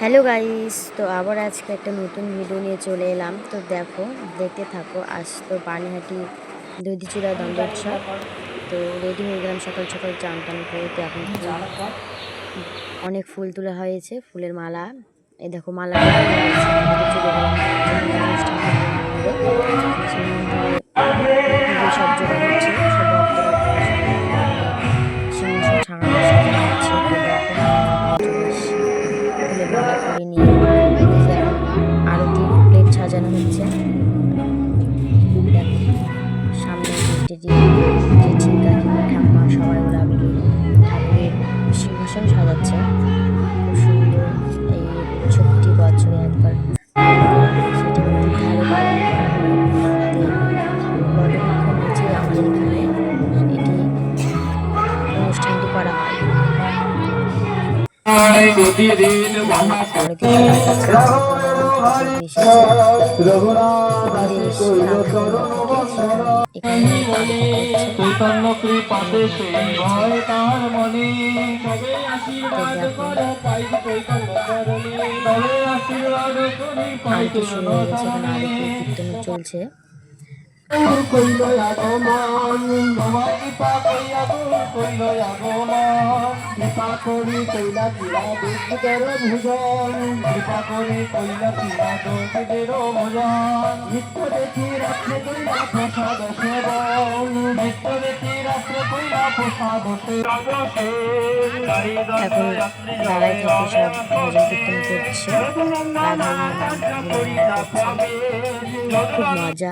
Hello guys, তো আবার আজকে একটা নতুন ভিডিও নিয়ে চলে এলাম। তো দেখো, দেখতে থাকো। আজ তো পানিহাটি দধিচূড়া দ্বন্দ্ব উৎসব। তো রেডি হয়ে গেলাম সকাল সকাল, চান টান করে। তো এখন অনেক ফুল তোলা হয়েছে, ফুলের মালা। এই দেখো মালা চলে গেলাম অনুষ্ঠান সেই মন্দিরে। পুজো সব জোগাড় হচ্ছে, সব ভক্তরা সিংহাসন সাজানো হচ্ছে। তো দেখো চলে এসেছি ফুলের মালা করে নিয়ে। এদিকে এখন আরতি প্লেট সাজানো হচ্ছে। দেখো সামনে জেঠি কাকিমা ঠাম্মা সবাই ওরা মিলে ঠাকুরের সিংহাসন সাজাচ্ছে। খুব সুন্দর। এই ৬৬ বছরে একবার সেটি ভালো পালন করা হয়। বটবৃক্ষ নিচে আমাদের এখানে এটি অনুষ্ঠানটি করা হয়। চলছে। কইল আগমন নবা কৃপা কইয়া কইল আগমন কৃপা করি কইলা কিরা দুঃখের ভুজন কৃপা করি কইলা কিরা দুঃখের ভুজন নিত্য দেখি রাত্রে কইলা প্রসাদ সেবন নিত্য দেখি রাত্রে কইলা প্রসাদ সেবন। এখন দাঁড়াই থেকে সব ভজন কীর্তন করছে, খুব মজা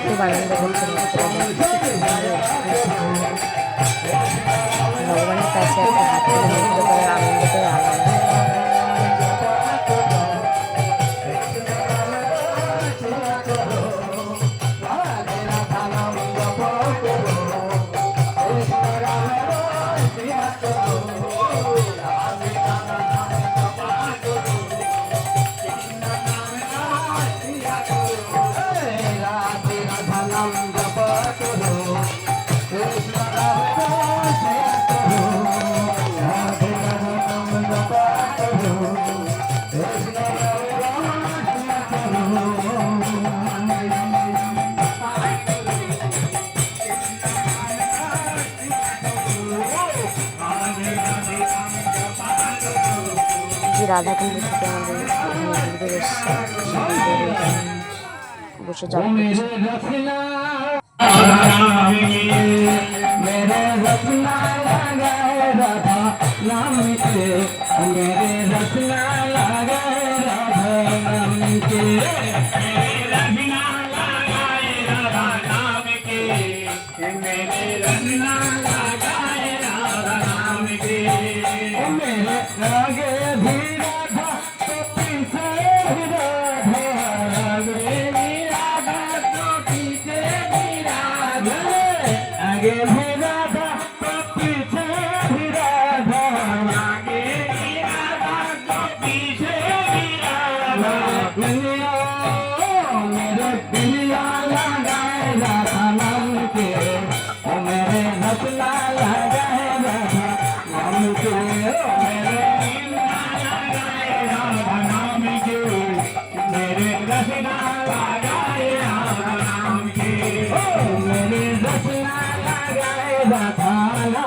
খুব আনন্দ করছে ভগবানের কাছে একটা হাত তুলে মুক্ত করার আনন্দ করে আলাদা। রাধাকুণ্ড থেকে আমাদের বসে যাবো। मेरे रसना लगाए राधा नाम के, मेरे रसना लगाए राधा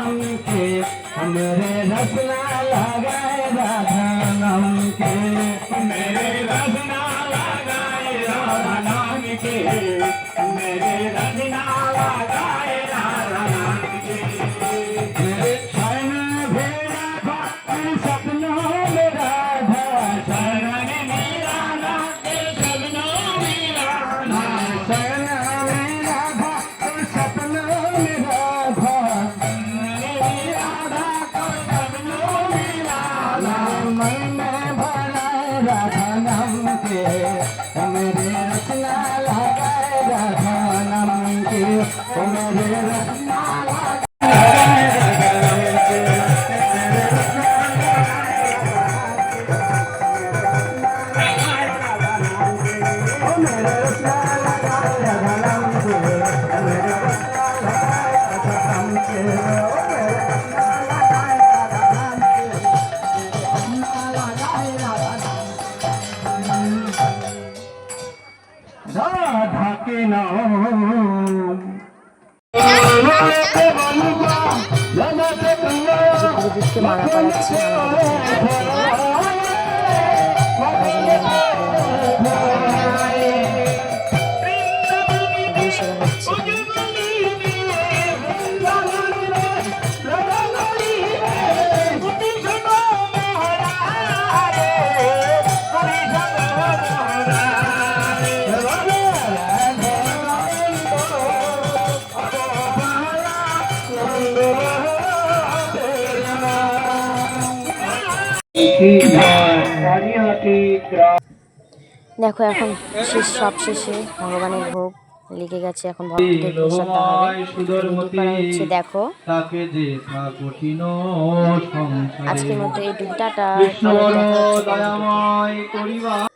नाम के, मेरे रसना लगाए राधा नाम के। मेरे शरण में राधा सपनों में राधा, शरण में राधा सपनों में राधा, शरण में राधा सपनों में राधा। ঢাকে না বিদ্যুৎকে মানা করাচ্ছে দেখো এখন সব শেষে ভগবানের ভোগ লেগে গেছে, এখন ভক্তদের প্রসাদ দেওয়া হবে। রেডি করা হচ্ছে দেখো। আজকের মতো এই টাটা, দেখা হচ্ছে।